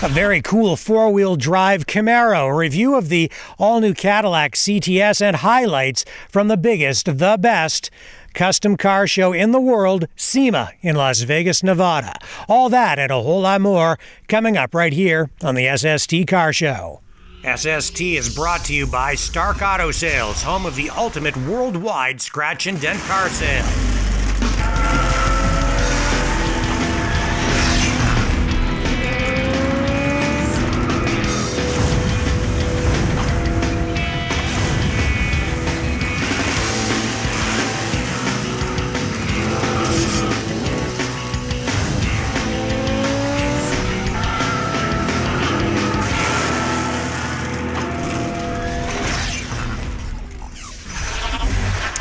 A very cool four-wheel drive Camaro, a review of the all-new Cadillac CTS, and highlights from the biggest, the best custom car show in the world, Sema in Las Vegas, Nevada. All that and a whole lot more coming up right here on the SST Car Show. SST is brought to you by Stark Auto Sales, home of the ultimate worldwide scratch and dent car sale.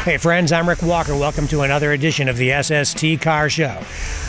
Hey friends, I'm Rick Walker. Welcome to another edition of the SST Car Show.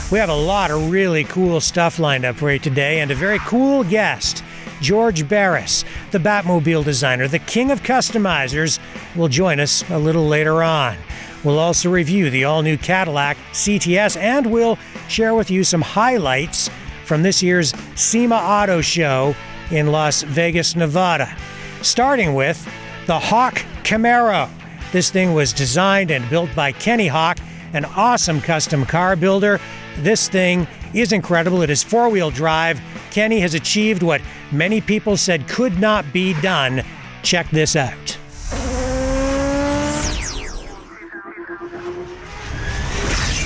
We have a lot of really cool stuff lined up for you today, and a very cool guest. George Barris, the Batmobile designer, the king of customizers, will join us a little later on. We'll also review the all-new Cadillac CTS, and we'll share with you some highlights from this year's Sema Auto Show in Las Vegas, Nevada. Starting with the Hauk Camaro. This thing was designed and built by Kenny Hauk, an awesome custom car builder. This thing is incredible. It is four-wheel drive. Kenny has achieved what many people said could not be done. Check this out.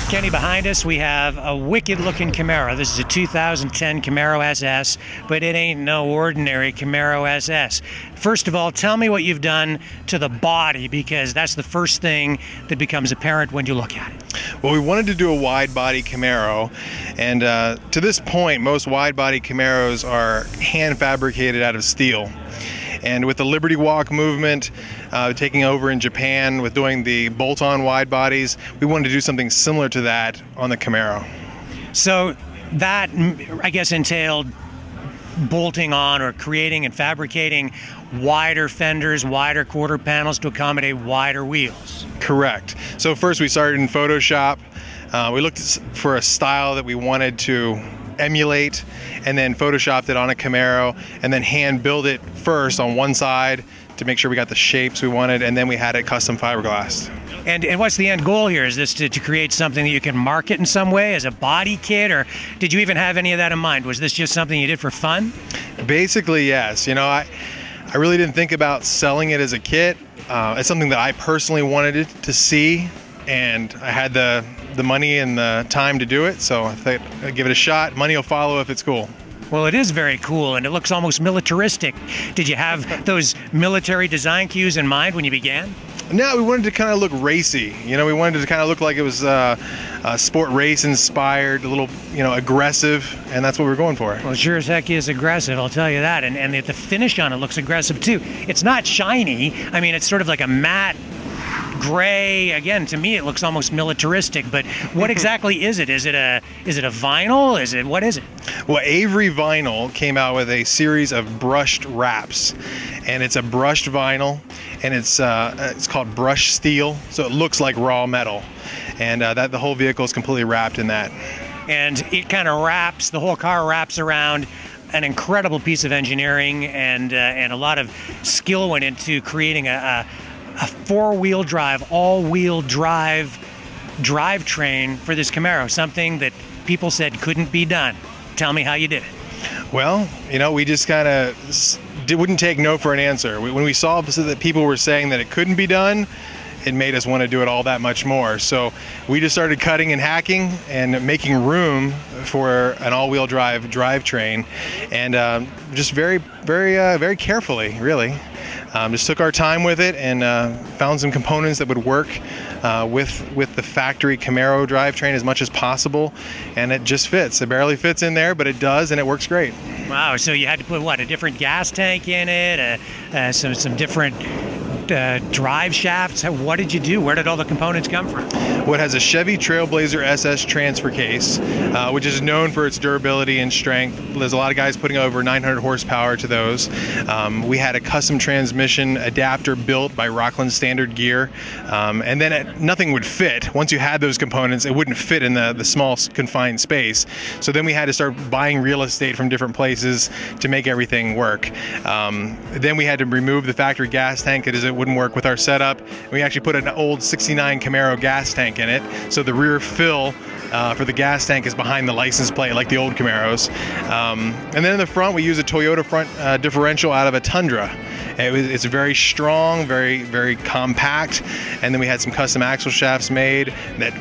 Kenny, behind us, we have a wicked-looking Camaro. This is a 2010 Camaro SS, but it ain't no ordinary Camaro SS. First of all, tell me what you've done to the body, because that's the first thing that becomes apparent when you look at it. Well, we wanted to do a wide-body Camaro, and to this point, most wide-body Camaros are hand-fabricated out of steel. And with the Liberty Walk movement taking over in Japan with doing the bolt-on wide bodies, we wanted to do something similar to that on the Camaro. So that, I guess, entailed bolting on or creating and fabricating wider fenders, wider quarter panels to accommodate wider wheels. Correct. So first we started in Photoshop. We looked for a style that we wanted to emulate, and then photoshopped it on a Camaro, and then hand build it first on one side to make sure we got the shapes we wanted, and then we had it custom fiberglassed. And what's the end goal here? Is this to create something that you can market in some way as a body kit, or did you even have any of that in mind? Was this just something you did for fun? Basically, yes. You know, I really didn't think about selling it as a kit. It's something that I personally wanted it to see, and I had the money and the time to do it, so I thought I'd give it a shot. Money will follow if it's cool. Well, it is very cool, and it looks almost militaristic. Did you have those military design cues in mind when you began? No, we wanted to kind of look racy. You know, we wanted to kind of look like it was sport race inspired, a little, aggressive, and that's what we're going for. Well, sure as heck is aggressive, I'll tell you that. And the finish on it looks aggressive too. It's not shiny. I mean, it's sort of like a matte gray. Again, to me, it looks almost militaristic. But what exactly is it? Is it a vinyl? What is it? Well, Avery Vinyl came out with a series of brushed wraps, and it's a brushed vinyl, and it's called brushed steel, so it looks like raw metal, and that the whole vehicle is completely wrapped in that. And it kind of wraps, the whole car wraps around an incredible piece of engineering, and a lot of skill went into creating a four-wheel drive, all-wheel drive drivetrain for this Camaro, something that people said couldn't be done. Tell me how you did it. Well, we just kind of wouldn't take no for an answer. When we saw that people were saying that it couldn't be done, it made us want to do it all that much more. So we just started cutting and hacking and making room for an all-wheel drive drivetrain, and just very, very, very carefully, really. Just took our time with it and found some components that would work with the factory Camaro drivetrain as much as possible, and it just fits. It barely fits in there, but it does, and it works great. Wow, so you had to put, a different gas tank in it, some different drive shafts? What did you do? Where did all the components come from? What has a Chevy Trailblazer SS transfer case, which is known for its durability and strength. There's a lot of guys putting over 900 horsepower to those. We had a custom transmission adapter built by Rockland Standard Gear, and then nothing would fit. Once you had those components, it wouldn't fit in the small confined space. So then we had to start buying real estate from different places to make everything work. Then we had to remove the factory gas tank because it wouldn't work with our setup. We actually put an old 69 Camaro gas tank in it, so the rear fill for the gas tank is behind the license plate like the old Camaros. And then in the front we use a Toyota front differential out of a Tundra. It's very strong, very, very compact. And then we had some custom axle shafts made that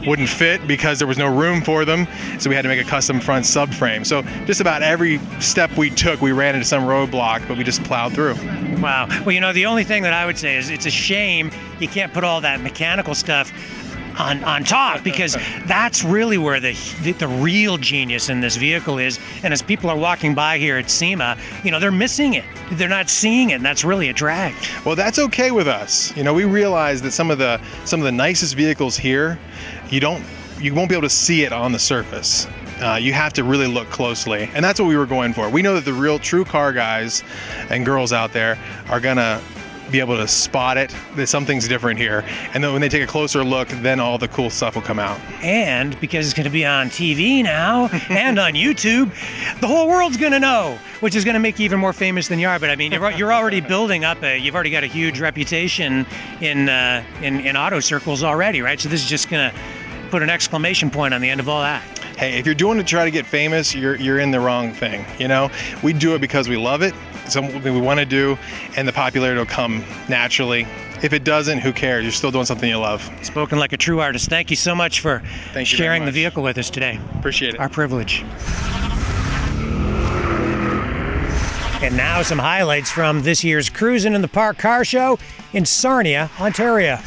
wouldn't fit because there was no room for them. So we had to make a custom front subframe. So just about every step we took, we ran into some roadblock, but we just plowed through. Wow. Well, the only thing that I would say is it's a shame you can't put all that mechanical stuff on top, because that's really where the real genius in this vehicle is. And as people are walking by here at SEMA, they're missing it. They're not seeing it, and that's really a drag. Well, that's okay with us. We realize that some of the nicest vehicles here, you won't be able to see it on the surface. You have to really look closely, and that's what we were going for. We know that the real true car guys and girls out there are gonna be able to spot it, that something's different here. And then when they take a closer look, then all the cool stuff will come out. And because it's going to be on TV now and on YouTube, the whole world's going to know, which is going to make you even more famous than you are. But I mean, you're already building up you've already got a huge reputation in auto circles already, right? So this is just going to put an exclamation point on the end of all that. Hey, if you're doing it to try to get famous, you're in the wrong thing. We do it because we love it. It's something we want to do, and the popularity will come naturally. If it doesn't, who cares? You're still doing something you love. Spoken like a true artist. Thank you so much for sharing the vehicle with us today. Appreciate it. Our privilege. And now some highlights from this year's Cruisin' in the Park Car Show in Sarnia, Ontario.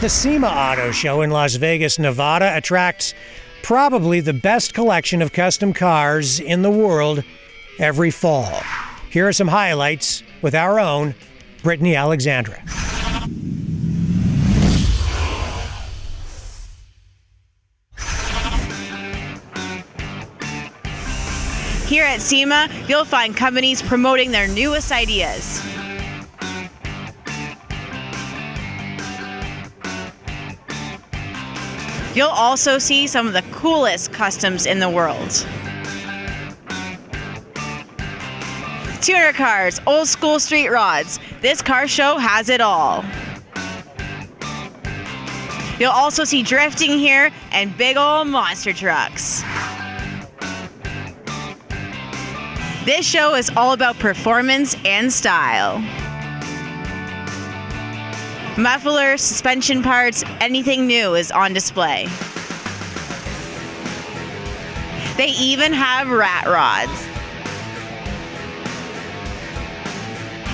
The Sema Auto Show in Las Vegas, Nevada attracts probably the best collection of custom cars in the world every fall. Here are some highlights with our own Brittany Alexandra. Here at SEMA, you'll find companies promoting their newest ideas. You'll also see some of the coolest customs in the world. Tuner cars, old school street rods. This car show has it all. You'll also see drifting here and big old monster trucks. This show is all about performance and style. Mufflers, suspension parts, anything new is on display. They even have rat rods.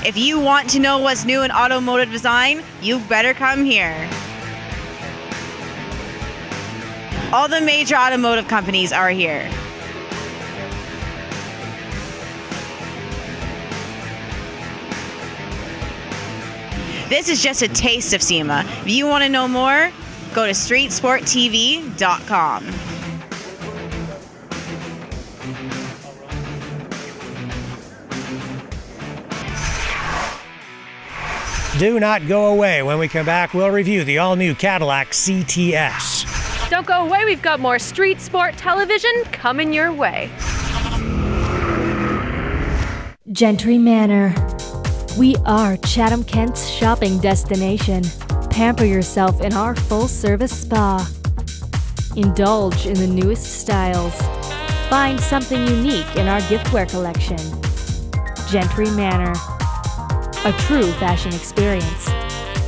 If you want to know what's new in automotive design, you better come here. All the major automotive companies are here. This is just a taste of SEMA. If you want to know more, go to streetsporttv.com. Do not go away. When we come back, we'll review the all-new Cadillac CTS. Don't go away, we've got more street sport television coming your way. Gentry Manor. We are Chatham-Kent's shopping destination. Pamper yourself in our full-service spa. Indulge in the newest styles. Find something unique in our giftware collection. Gentry Manor. A true fashion experience.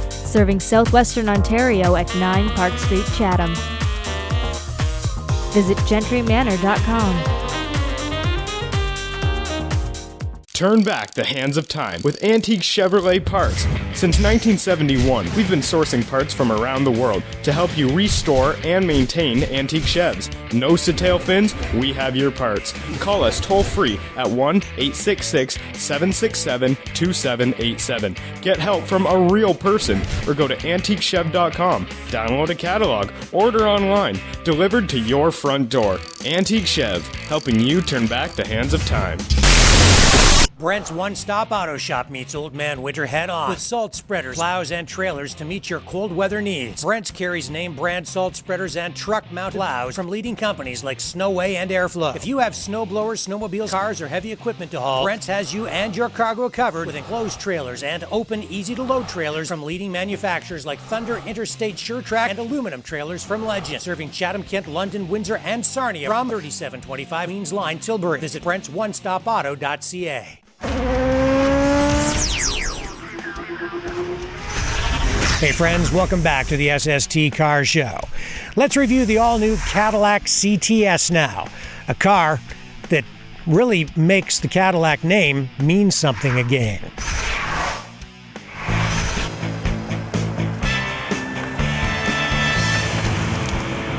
Serving southwestern Ontario at 9 Park Street, Chatham. Visit gentrymanor.com. Turn back the hands of time with antique Chevrolet parts. Since 1971, we've been sourcing parts from around the world to help you restore and maintain antique Chevs. Nose to tail fins, we have your parts. Call us toll free at 1-866-767-2787. Get help from a real person or go to antiquechev.com. Download a catalog, order online, delivered to your front door. Antique Chev, helping you turn back the hands of time. Brent's one-stop auto shop meets Old Man Winter head-on with salt spreaders, plows, and trailers to meet your cold weather needs. Brent's carries name-brand salt spreaders and truck-mounted plows from leading companies like Snowway and Airflow. If you have snowblowers, snowmobiles, cars, or heavy equipment to haul, Brent's has you and your cargo covered with enclosed trailers and open, easy-to-load trailers from leading manufacturers like Thunder, Interstate, SureTrack, and aluminum trailers from Legend, serving Chatham, Kent, London, Windsor, and Sarnia from 3725 Queens Line, Tilbury. Visit Brent'sOneStopAuto.ca. Hey friends, welcome back to the SST Car Show. Let's review the all-new Cadillac CTS now, a car that really makes the Cadillac name mean something again.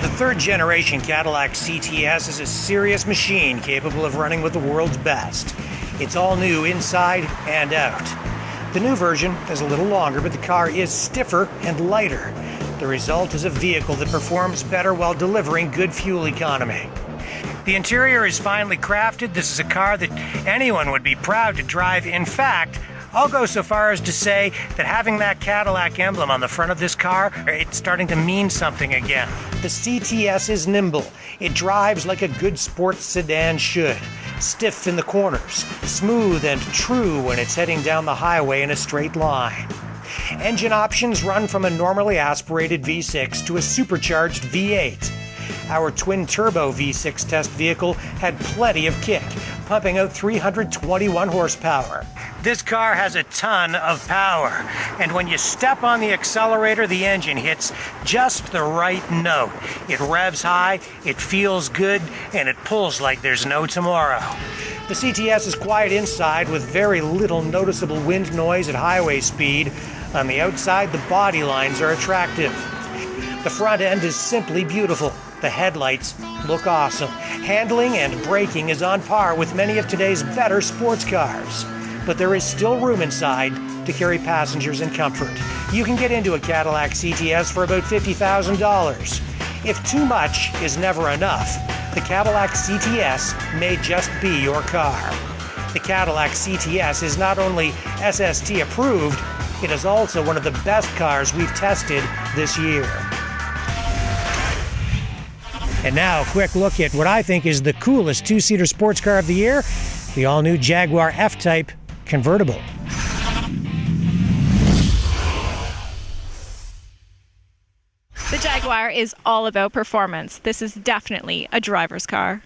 The third-generation Cadillac CTS is a serious machine capable of running with the world's best. It's all new inside and out. The new version is a little longer, but the car is stiffer and lighter. The result is a vehicle that performs better while delivering good fuel economy. The interior is finely crafted. This is a car that anyone would be proud to drive. In fact, I'll go so far as to say that having that Cadillac emblem on the front of this car, it's starting to mean something again. The CTS is nimble. It drives like a good sports sedan should. Stiff in the corners, smooth and true when it's heading down the highway in a straight line. Engine options run from a normally aspirated V6 to a supercharged V8. Our twin-turbo V6 test vehicle had plenty of kick, pumping out 321 horsepower. This car has a ton of power, and when you step on the accelerator, the engine hits just the right note. It revs high, it feels good, and it pulls like there's no tomorrow. The CTS is quiet inside with very little noticeable wind noise at highway speed. On the outside, the body lines are attractive. The front end is simply beautiful. The headlights look awesome. Handling and braking is on par with many of today's better sports cars. But there is still room inside to carry passengers in comfort. You can get into a Cadillac CTS for about $50,000. If too much is never enough, the Cadillac CTS may just be your car. The Cadillac CTS is not only SST approved, it is also one of the best cars we've tested this year. And now, a quick look at what I think is the coolest two-seater sports car of the year, the all-new Jaguar F-Type convertible. The Jaguar is all about performance. This is definitely a driver's car.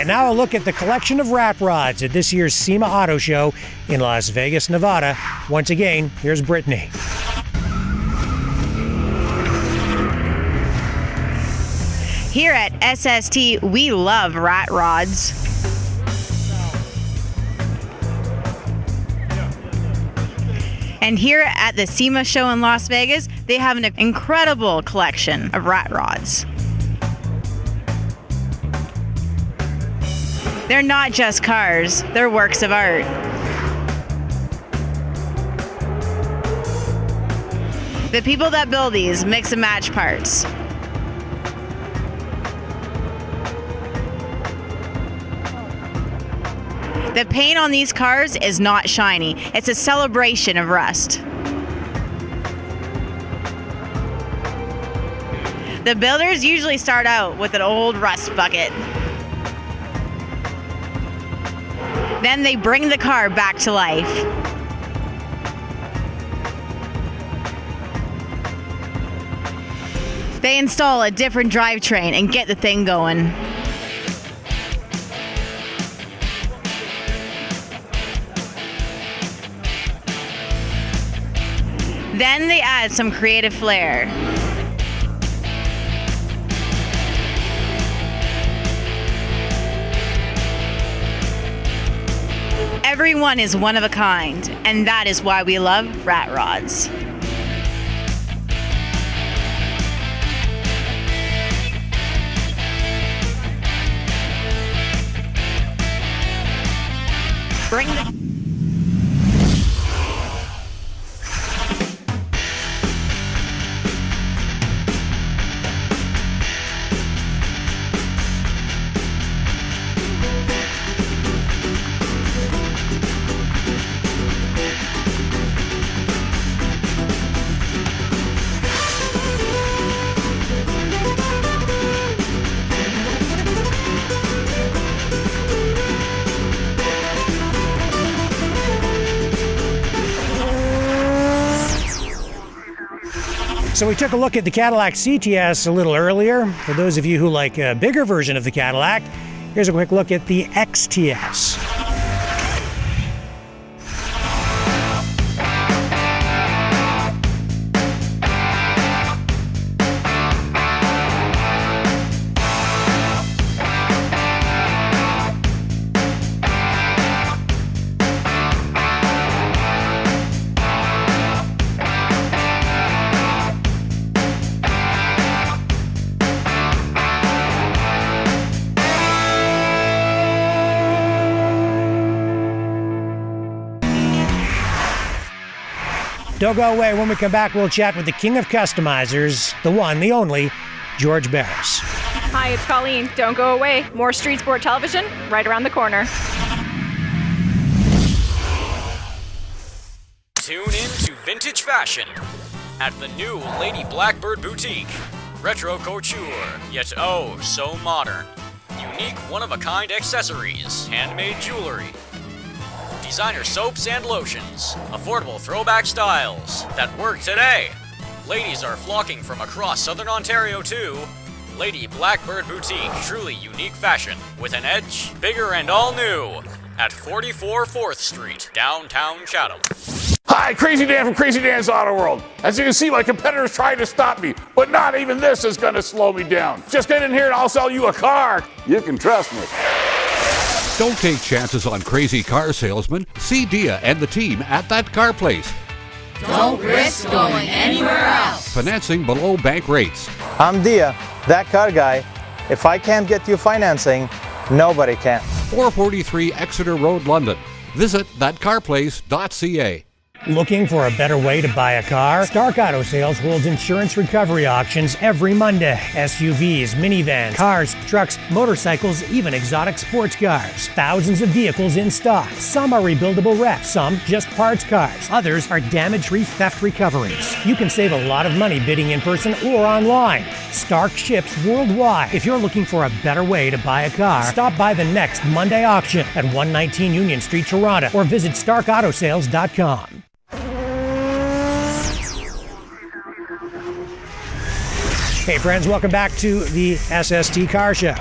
And now a look at the collection of rat rods at this year's Sema Auto Show in Las Vegas, Nevada. Once again, here's Brittany. Here at SST, we love rat rods. And here at the SEMA show in Las Vegas, they have an incredible collection of rat rods. They're not just cars, they're works of art. The people that build these mix and match parts. The paint on these cars is not shiny. It's a celebration of rust. The builders usually start out with an old rust bucket. Then they bring the car back to life. They install a different drivetrain and get the thing going. Then they add some creative flair. Everyone is one of a kind, and that is why we love rat rods. Bring the So we took a look at the Cadillac CTS a little earlier. For those of you who like a bigger version of the Cadillac, here's a quick look at the XTS. Don't go away. When we come back, we'll chat with the king of customizers, the one, the only, George Barris. Hi, it's Colleen. Don't go away. More Street Sport television right around the corner. Tune in to vintage fashion at the new Lady Blackbird Boutique. Retro couture, yet oh so modern. Unique one-of-a-kind accessories, handmade jewelry, designer soaps and lotions, affordable throwback styles that work today. Ladies are flocking from across Southern Ontario to Lady Blackbird Boutique. Truly unique fashion with an edge, bigger and all new at 44 4th Street, downtown Chatham. Hi, Crazy Dan from Crazy Dan's Auto World. As you can see, my competitors tried to stop me, but not even this is going to slow me down. Just get in here and I'll sell you a car. You can trust me. Don't take chances on crazy car salesmen. See Dia and the team at That Car Place. Don't risk going anywhere else. Financing below bank rates. I'm Dia, that car guy. If I can't get you financing, nobody can. 443 Exeter Road, London. Visit thatcarplace.ca. Looking for a better way to buy a car? Stark Auto Sales holds insurance recovery auctions every Monday. SUVs, minivans, cars, trucks, motorcycles, even exotic sports cars. Thousands of vehicles in stock. Some are rebuildable wrecks, some just parts cars. Others are damage-free theft recoveries. You can save a lot of money bidding in person or online. Stark ships worldwide. If you're looking for a better way to buy a car, stop by the next Monday auction at 119 Union Street, Toronto, or visit starkautosales.com. Hey friends, welcome back to the SST Car Show.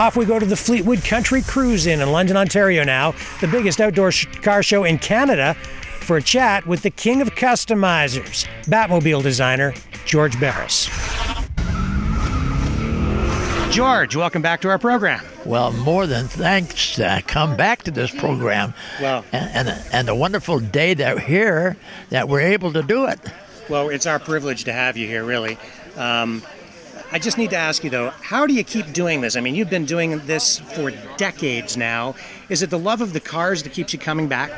Off we go to the Fleetwood Country Cruise Inn in London, Ontario now, the biggest outdoor car show in Canada, for a chat with the king of customizers, Batmobile designer George Barris. George, welcome back to our program. Well, more than thanks to come back to this program. Well, and the wonderful day that we're here, that we're able to do it. Well, it's our privilege to have you here, really. I just need to ask you, though, how do you keep doing this? I mean, you've been doing this for decades now. Is it the love of the cars that keeps you coming back?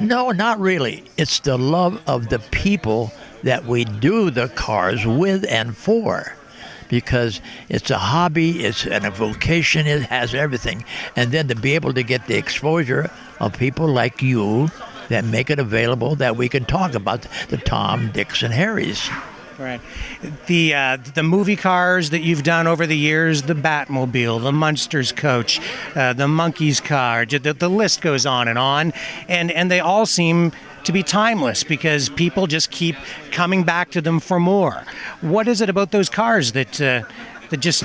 No, not really. It's the love of the people that we do the cars with and for. Because it's a hobby, it's a vocation, it has everything. And then to be able to get the exposure of people like you that make it available, that we can talk about the Tom, Dicks, and Harrys. Right. The movie cars that you've done over the years, the Batmobile, the Munsters coach, the Monkeys car, the list goes on. And they all seem to be timeless because people just keep coming back to them for more. What is it about those cars that just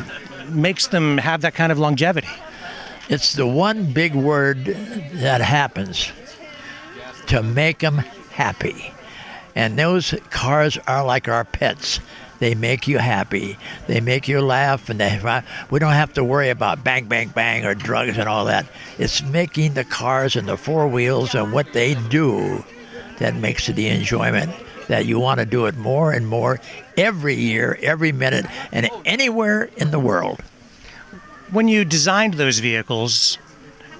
makes them have that kind of longevity? It's the one big word that happens, to make them happy. And those cars are like our pets. They make you happy. They make you laugh, and we don't have to worry about bang, bang, bang or drugs and all that. It's making the cars and the four wheels and what they do that makes it the enjoyment that you want to do it more and more every year, every minute, and anywhere in the world. When you designed those vehicles,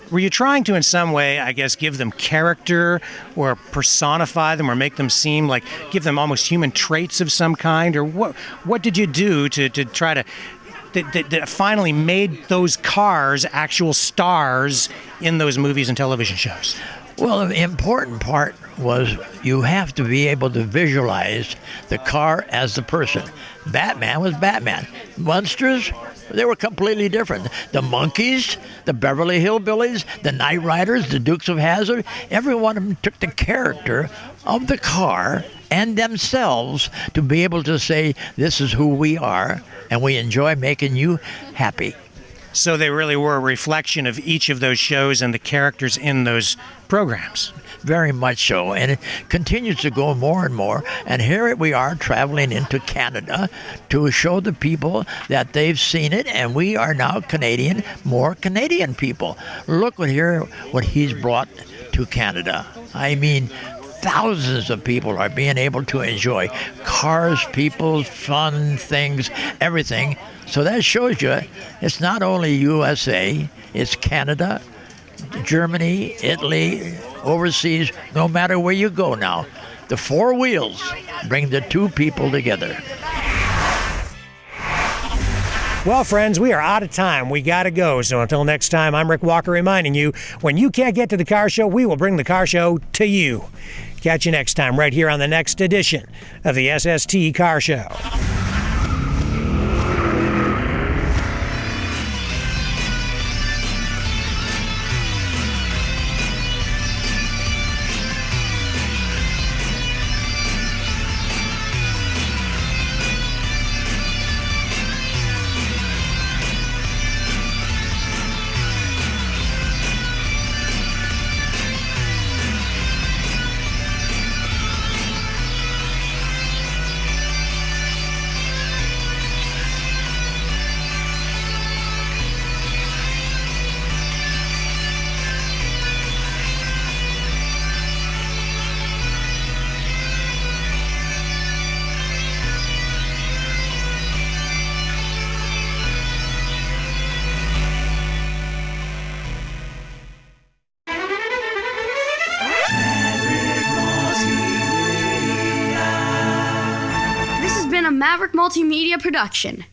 were you trying to in some way, I guess, give them character or personify them or make them seem like, give them almost human traits of some kind? Or what did you do to try to that finally made those cars actual stars in those movies and television shows? Well, the important part was you have to be able to visualize the car as the person. Batman was Batman. Munsters, they were completely different. The Monkeys, the Beverly Hillbillies, the Knight Riders, the Dukes of Hazzard, every one of them took the character of the car and themselves to be able to say, this is who we are, and we enjoy making you happy. So they really were a reflection of each of those shows and the characters in those programs. Very much so, and it continues to go more and more. And here we are traveling into Canada to show the people that they've seen it, and we are now Canadian, more Canadian people. Look what he's brought to Canada. I mean, thousands of people are being able to enjoy cars, people, fun, things, everything. So that shows you it's not only USA, it's Canada, Germany, Italy, overseas, no matter where you go now. The four wheels bring the two people together. Well, friends, we are out of time. We got to go. So until next time, I'm Rick Walker reminding you, when you can't get to the car show, we will bring the car show to you. Catch you next time right here on the next edition of the SST Car Show. Maverick Multimedia production.